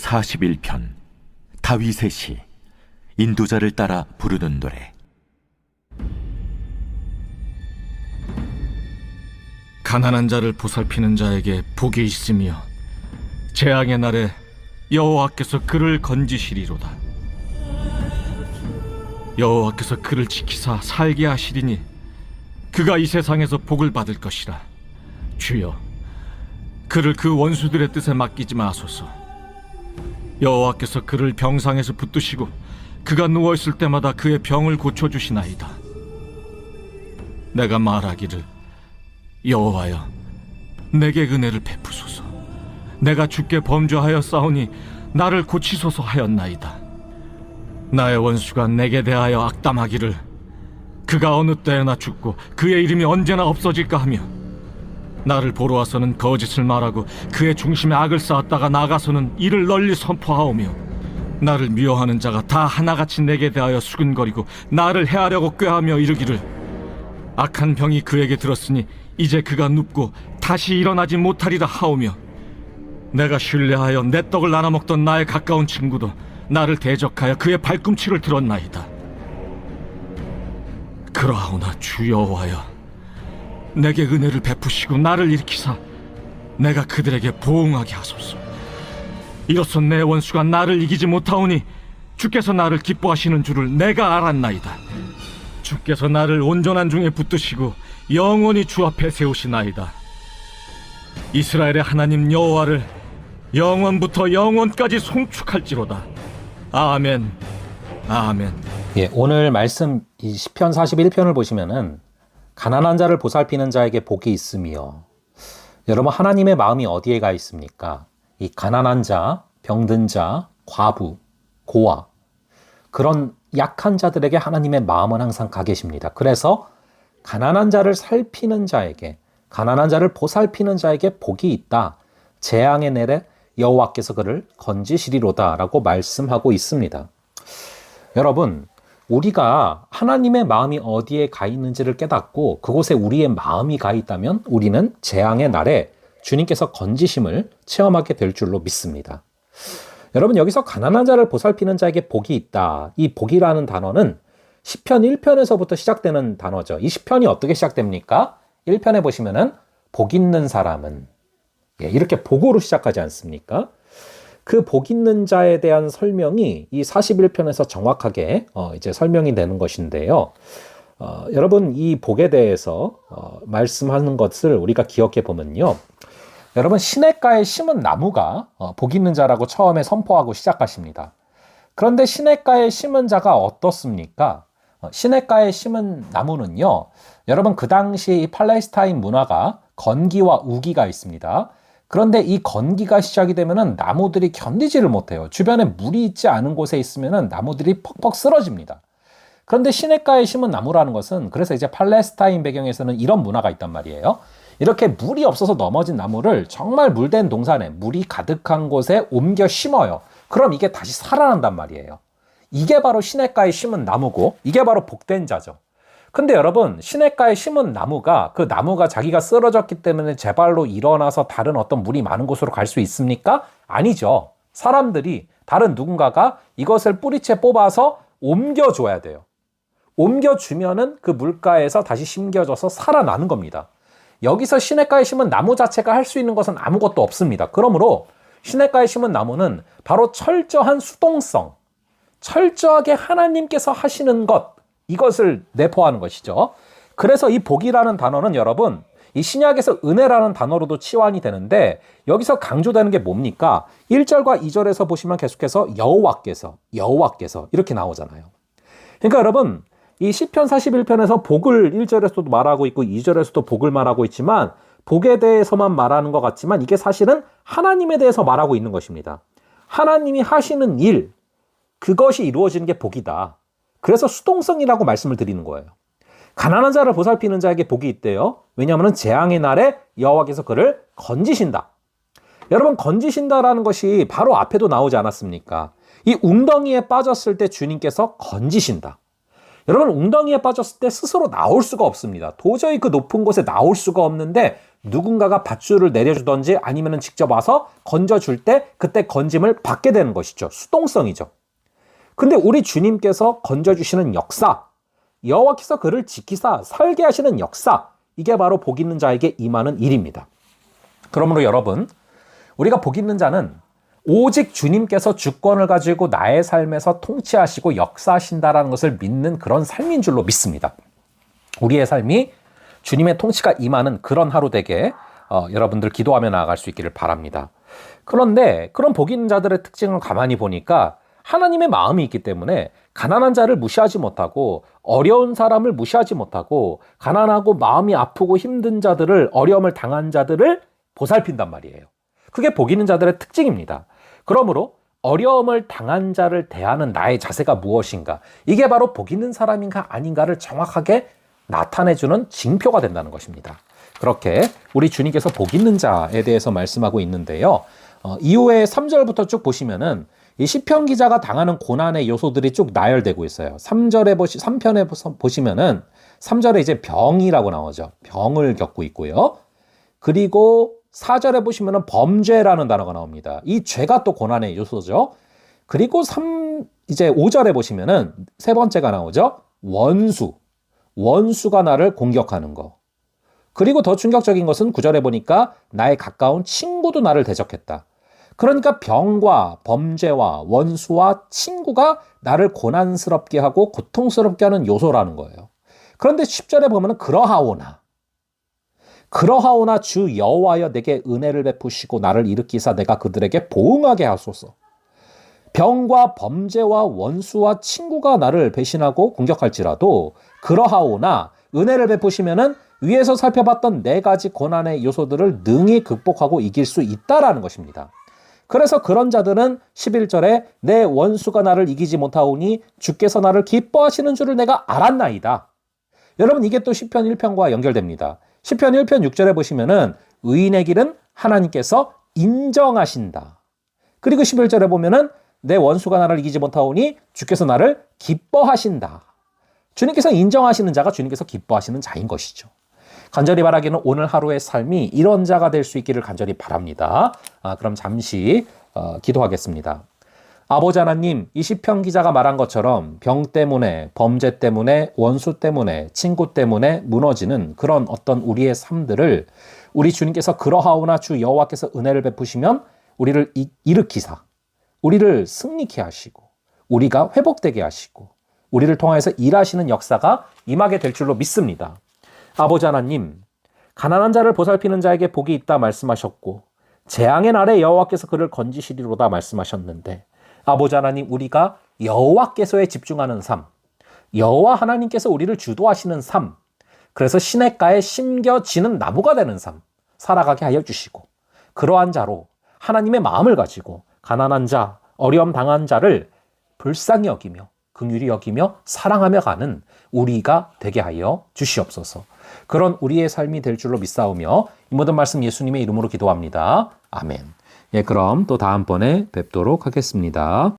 제41편 다윗의 시. 인도자를 따라 부르는 노래. 가난한 자를 보살피는 자에게 복이 있으며 재앙의 날에 여호와께서 그를 건지시리로다. 여호와께서 그를 지키사 살게 하시리니 그가 이 세상에서 복을 받을 것이라. 주여, 그를 그 원수들의 뜻에 맡기지 마소서. 여호와께서 그를 병상에서 붙드시고 그가 누워있을 때마다 그의 병을 고쳐주시나이다. 내가 말하기를, 여호와여, 내게 은혜를 베푸소서. 내가 주께 범죄하여 싸우니 나를 고치소서 하였나이다. 나의 원수가 내게 대하여 악담하기를, 그가 어느 때나 죽고 그의 이름이 언제나 없어질까 하며, 나를 보러 와서는 거짓을 말하고 그의 중심에 악을 쌓았다가 나가서는 이를 널리 선포하오며, 나를 미워하는 자가 다 하나같이 내게 대하여 수근거리고 나를 해하려고 꾀하며 이르기를, 악한 병이 그에게 들었으니 이제 그가 눕고 다시 일어나지 못하리라 하오며, 내가 신뢰하여 내 떡을 나눠 먹던 나의 가까운 친구도 나를 대적하여 그의 발꿈치를 들었나이다. 그러하오나 주 여호와여, 내게 은혜를 베푸시고 나를 일으키사 내가 그들에게 보응하게 하소서. 이로써 내 원수가 나를 이기지 못하오니 주께서 나를 기뻐하시는 줄을 내가 알았나이다. 주께서 나를 온전한 중에 붙드시고 영원히 주 앞에 세우시나이다. 이스라엘의 하나님 여호와를 영원부터 영원까지 송축할지로다. 아멘. 아멘. 예, 오늘 말씀 이 시편 41편을 보시면은 가난한 자를 보살피는 자에게 복이 있으며, 여러분 하나님의 마음이 어디에 가 있습니까? 이 가난한 자, 병든 자, 과부, 고아, 그런 약한 자들에게 하나님의 마음은 항상 가 계십니다. 그래서 가난한 자를 살피는 자에게, 가난한 자를 보살피는 자에게 복이 있다. 재앙의 날에 여호와께서 그를 건지시리로다 라고 말씀하고 있습니다. 여러분, 우리가 하나님의 마음이 어디에 가 있는지를 깨닫고 그곳에 우리의 마음이 가 있다면 우리는 재앙의 날에 주님께서 건지심을 체험하게 될 줄로 믿습니다. 여러분, 여기서 가난한 자를 보살피는 자에게 복이 있다. 이 복이라는 단어는 시편 1편에서부터 시작되는 단어죠. 이 시편이 어떻게 시작됩니까? 1편에 보시면은 복 있는 사람은, 이렇게 복으로 시작하지 않습니까? 그 복 있는 자에 대한 설명이 이 41편에서 정확하게 이제 설명이 되는 것인데요. 여러분, 이 복에 대해서 말씀하는 것을 우리가 기억해 보면요. 여러분, 시냇가에 심은 나무가 복 있는 자라고 처음에 선포하고 시작하십니다. 그런데 시냇가에 심은 자가 어떻습니까? 시냇가에 심은 나무는요, 여러분 그 당시 이 팔레스타인 문화가 건기와 우기가 있습니다. 그런데 이 건기가 시작이 되면은 나무들이 견디지를 못해요. 주변에 물이 있지 않은 곳에 있으면은 나무들이 퍽퍽 쓰러집니다. 그런데 시냇가에 심은 나무라는 것은, 그래서 이제 팔레스타인 배경에서는 이런 문화가 있단 말이에요. 이렇게 물이 없어서 넘어진 나무를 정말 물된 동산에, 물이 가득한 곳에 옮겨 심어요. 그럼 이게 다시 살아난단 말이에요. 이게 바로 시냇가에 심은 나무고, 이게 바로 복된 자죠. 근데 여러분, 시냇가에 심은 나무가, 그 나무가 자기가 쓰러졌기 때문에 제 발로 일어나서 다른 어떤 물이 많은 곳으로 갈 수 있습니까? 아니죠. 사람들이, 다른 누군가가 이것을 뿌리채 뽑아서 옮겨줘야 돼요. 옮겨주면은 그 물가에서 다시 심겨져서 살아나는 겁니다. 여기서 시냇가에 심은 나무 자체가 할 수 있는 것은 아무것도 없습니다. 그러므로 시냇가에 심은 나무는 바로 철저한 수동성, 철저하게 하나님께서 하시는 것, 이것을 내포하는 것이죠. 그래서 이 복이라는 단어는 여러분, 이 신약에서 은혜라는 단어로도 치환이 되는데, 여기서 강조되는 게 뭡니까? 1절과 2절에서 보시면 계속해서 여호와께서 이렇게 나오잖아요. 그러니까 여러분, 이 시편 41편에서 복을 1절에서도 말하고 있고 2절에서도 복을 말하고 있지만, 복에 대해서만 말하는 것 같지만 이게 사실은 하나님에 대해서 말하고 있는 것입니다. 하나님이 하시는 일, 그것이 이루어지는 게 복이다. 그래서 수동성이라고 말씀을 드리는 거예요. 가난한 자를 보살피는 자에게 복이 있대요. 왜냐하면 재앙의 날에 여호와께서 그를 건지신다. 여러분, 건지신다라는 것이 바로 앞에도 나오지 않았습니까? 이 웅덩이에 빠졌을 때 주님께서 건지신다. 여러분, 웅덩이에 빠졌을 때 스스로 나올 수가 없습니다. 도저히 그 높은 곳에 나올 수가 없는데 누군가가 밧줄을 내려주던지 아니면 직접 와서 건져줄 때 그때 건짐을 받게 되는 것이죠. 수동성이죠. 근데 우리 주님께서 건져주시는 역사, 여호와께서 그를 지키사 살게 하시는 역사, 이게 바로 복 있는 자에게 임하는 일입니다. 그러므로 여러분, 우리가 복 있는 자는 오직 주님께서 주권을 가지고 나의 삶에서 통치하시고 역사하신다라는 것을 믿는 그런 삶인 줄로 믿습니다. 우리의 삶이 주님의 통치가 임하는 그런 하루 되게 여러분들 기도하며 나아갈 수 있기를 바랍니다. 그런데 그런 복 있는 자들의 특징을 가만히 보니까 하나님의 마음이 있기 때문에 가난한 자를 무시하지 못하고 어려운 사람을 무시하지 못하고 가난하고 마음이 아프고 힘든 자들을, 어려움을 당한 자들을 보살핀단 말이에요. 그게 복 있는 자들의 특징입니다. 그러므로 어려움을 당한 자를 대하는 나의 자세가 무엇인가? 이게 바로 복 있는 사람인가 아닌가를 정확하게 나타내주는 징표가 된다는 것입니다. 그렇게 우리 주님께서 복 있는 자에 대해서 말씀하고 있는데요. 이후에 3절부터 쭉 보시면은 이 시편 기자가 당하는 고난의 요소들이 쭉 나열되고 있어요. 3편에 보시면은 3절에 이제 병이라고 나오죠. 병을 겪고 있고요. 그리고 4절에 보시면은 범죄라는 단어가 나옵니다. 이 죄가 또 고난의 요소죠. 그리고 이제 5절에 보시면은 세 번째가 나오죠. 원수가 나를 공격하는 거. 그리고 더 충격적인 것은 9절에 보니까 나의 가까운 친구도 나를 대적했다. 그러니까 병과 범죄와 원수와 친구가 나를 고난스럽게 하고 고통스럽게 하는 요소라는 거예요. 그런데 10절에 보면 그러하오나 주 여호와여 내게 은혜를 베푸시고 나를 일으키사 내가 그들에게 보응하게 하소서. 병과 범죄와 원수와 친구가 나를 배신하고 공격할지라도 그러하오나 은혜를 베푸시면은 위에서 살펴봤던 4가지 고난의 요소들을 능히 극복하고 이길 수 있다라는 것입니다. 그래서 그런 자들은 11절에 내 원수가 나를 이기지 못하오니 주께서 나를 기뻐하시는 줄을 내가 알았나이다. 여러분, 이게 또 시편 1편과 연결됩니다. 시편 1편 6절에 보시면은 의인의 길은 하나님께서 인정하신다. 그리고 11절에 보면은 내 원수가 나를 이기지 못하오니 주께서 나를 기뻐하신다. 주님께서 인정하시는 자가 주님께서 기뻐하시는 자인 것이죠. 간절히 바라기는 오늘 하루의 삶이 이런 자가 될 수 있기를 간절히 바랍니다. 그럼 잠시 기도하겠습니다. 아버지 하나님, 이 시편 기자가 말한 것처럼 병 때문에, 범죄 때문에, 원수 때문에, 친구 때문에 무너지는 그런 어떤 우리의 삶들을 우리 주님께서 그러하오나 주 여호와께서 은혜를 베푸시면 우리를 일으키사, 우리를 승리케 하시고, 우리가 회복되게 하시고, 우리를 통하여서 일하시는 역사가 임하게 될 줄로 믿습니다. 아버지 하나님, 가난한 자를 보살피는 자에게 복이 있다 말씀하셨고 재앙의 날에 여호와께서 그를 건지시리로다 말씀하셨는데, 아버지 하나님, 우리가 여호와께서에 집중하는 삶, 여호와 하나님께서 우리를 주도하시는 삶, 그래서 시냇가에 심겨지는 나무가 되는 삶 살아가게 하여 주시고, 그러한 자로 하나님의 마음을 가지고 가난한 자, 어려움 당한 자를 불쌍히 여기며 긍휼히 여기며 사랑하며 가는 우리가 되게 하여 주시옵소서. 그런 우리의 삶이 될 줄로 믿사오며 이 모든 말씀 예수님의 이름으로 기도합니다. 아멘. 그럼 또 다음번에 뵙도록 하겠습니다.